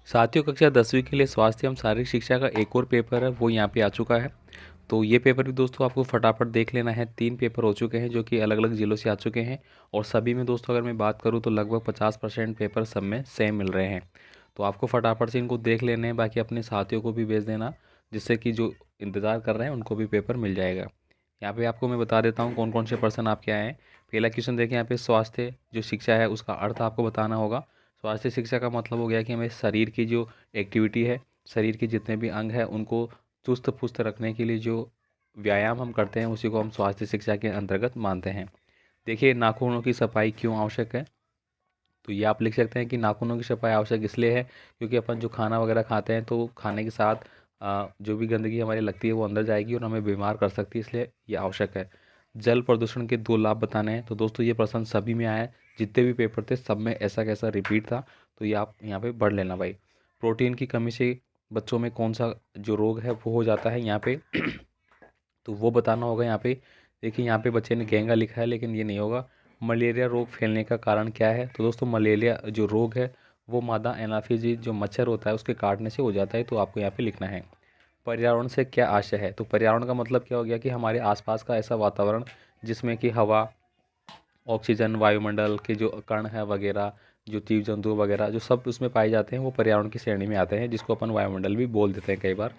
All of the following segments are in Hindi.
साथियों, कक्षा 10वीं के लिए स्वास्थ्य एवं शारीरिक शिक्षा का एक और पेपर है वो यहाँ पे आ चुका है। तो ये पेपर भी दोस्तों आपको फटाफट देख लेना है। 3 पेपर हो चुके हैं जो कि अलग अलग ज़िलों से आ चुके हैं और सभी में दोस्तों अगर मैं बात करूँ तो लगभग 50% पेपर सब में सेम मिल रहे हैं। तो आपको फटाफट से इनको देख लेने हैं, बाकी अपने साथियों को भी भेज देना जिससे कि जो इंतज़ार कर रहे हैं उनको भी पेपर मिल जाएगा। यहाँ पे आपको मैं बता देता हूँ कौन कौन से पर्सन आपके आए हैं। पहला क्वेश्चन देखिए, यहाँ पे स्वास्थ्य जो शिक्षा है उसका अर्थ आपको बताना होगा। स्वास्थ्य शिक्षा का मतलब हो गया कि हमें शरीर की जो एक्टिविटी है, शरीर के जितने भी अंग हैं उनको चुस्त फुस्त रखने के लिए जो व्यायाम हम करते हैं उसी को हम स्वास्थ्य शिक्षा के अंतर्गत मानते हैं। देखिए, नाखूनों की सफाई क्यों आवश्यक है, तो ये आप लिख सकते हैं कि नाखूनों की सफाई आवश्यक इसलिए है क्योंकि अपन जो खाना वगैरह खाते हैं तो खाने के साथ जो भी गंदगी हमारी लगती है वो अंदर जाएगी और हमें बीमार कर सकती है, इसलिए ये आवश्यक है। जल प्रदूषण के 2 लाभ बताने हैं, तो दोस्तों ये प्रश्न सभी में आया है, जितने भी पेपर थे सब में ऐसा कैसा रिपीट था, तो ये आप यहाँ पे पढ़ लेना भाई। प्रोटीन की कमी से बच्चों में कौन सा जो रोग है वो हो जाता है यहाँ पे तो वो बताना होगा यहाँ पे। देखिए, यहाँ पे बच्चे ने घेंगा लिखा है लेकिन ये नहीं होगा। मलेरिया रोग फैलने का कारण क्या है, तो दोस्तों मलेरिया जो रोग है वो मादा एनाफिज जो मच्छर होता है उसके काटने से हो जाता है, तो आपको यहाँ पे लिखना है। पर्यावरण से क्या आशय है, तो पर्यावरण का मतलब क्या हो गया कि हमारे आसपास का ऐसा वातावरण जिसमें कि हवा, ऑक्सीजन, वायुमंडल के जो कण है वगैरह, जो जीव जंतु वगैरह जो सब उसमें पाए जाते हैं वो पर्यावरण की श्रेणी में आते हैं, जिसको अपन वायुमंडल भी बोल देते हैं कई बार।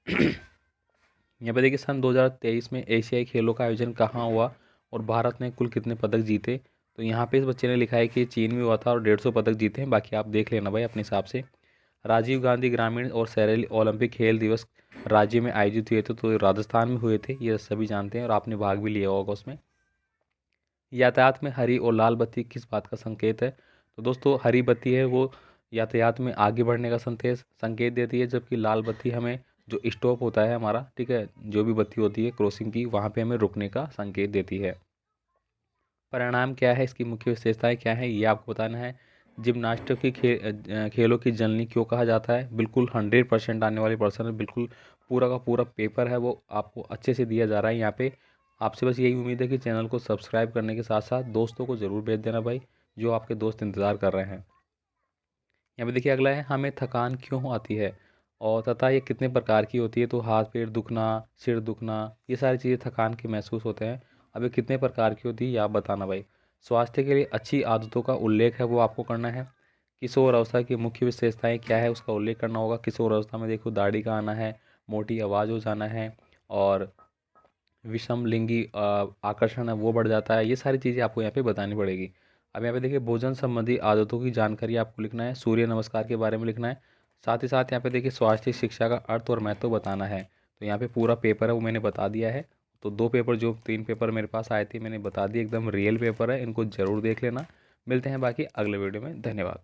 यहाँ पे देखिए, सन 2023 में एशियाई खेलों का आयोजन कहाँ हुआ और भारत ने कुल कितने पदक जीते, तो यहाँ पे इस बच्चे ने लिखा है कि चीन में हुआ था और 150 पदक जीते हैं, बाकी आप देख लेना भाई अपने हिसाब से। राजीव गांधी ग्रामीण और शहरी ओलंपिक खेल दिवस राज्य में आयोजित हुए थे, तो राजस्थान में हुए थे, ये सभी जानते हैं और आपने भाग भी लिया होगा उसमें। यातायात में हरी और लाल बत्ती किस बात का संकेत है, तो दोस्तों हरी बत्ती है वो यातायात में आगे बढ़ने का संकेत देती है, जबकि लाल बत्ती हमें जो स्टॉप होता है हमारा, ठीक है, जो भी बत्ती होती है क्रॉसिंग की वहाँ पे हमें रुकने का संकेत देती है। परिणाम क्या है, इसकी मुख्य विशेषताएं क्या है, ये आपको बताना है। जिम्नास्टिक की खेलों की जननी क्यों कहा जाता है, बिल्कुल 100% आने वाले पर्सन है, बिल्कुल पूरा का पूरा पेपर है वो आपको अच्छे से दिया जा रहा है यहाँ पे। आपसे बस यही उम्मीद है कि चैनल को सब्सक्राइब करने के साथ साथ दोस्तों को ज़रूर भेज देना भाई, जो आपके दोस्त इंतज़ार कर रहे हैं। यहाँ पे देखिए अगला है, हमें थकान क्यों आती है और तथा ये कितने प्रकार की होती है, तो हाथ पैर दुखना, सिर दुखना, ये सारी चीज़ें थकान के महसूस होते हैं। अब ये कितने प्रकार की होती है ये आप बताना भाई। स्वास्थ्य के लिए अच्छी आदतों का उल्लेख है वो आपको करना है। किशोर अवस्था की मुख्य विशेषताएं क्या है उसका उल्लेख करना होगा। किशोर अवस्था में देखो दाढ़ी का आना है, मोटी आवाज़ हो जाना है और विषम लिंगी आकर्षण है वो बढ़ जाता है, ये सारी चीज़ें आपको यहाँ पे बतानी पड़ेगी। अब यहाँ पे देखिए, भोजन संबंधी आदतों की जानकारी आपको लिखना है, सूर्य नमस्कार के बारे में लिखना है। साथ ही साथ यहाँ पे देखिए स्वास्थ्य शिक्षा का अर्थ और महत्व बताना है, तो यहाँ पे पूरा पेपर है वो मैंने बता दिया है। तो 2 पेपर, जो 3 पेपर मेरे पास आए थे मैंने बता दिए, एकदम रियल पेपर है, इनको ज़रूर देख लेना। मिलते हैं बाकी अगले वीडियो में, धन्यवाद।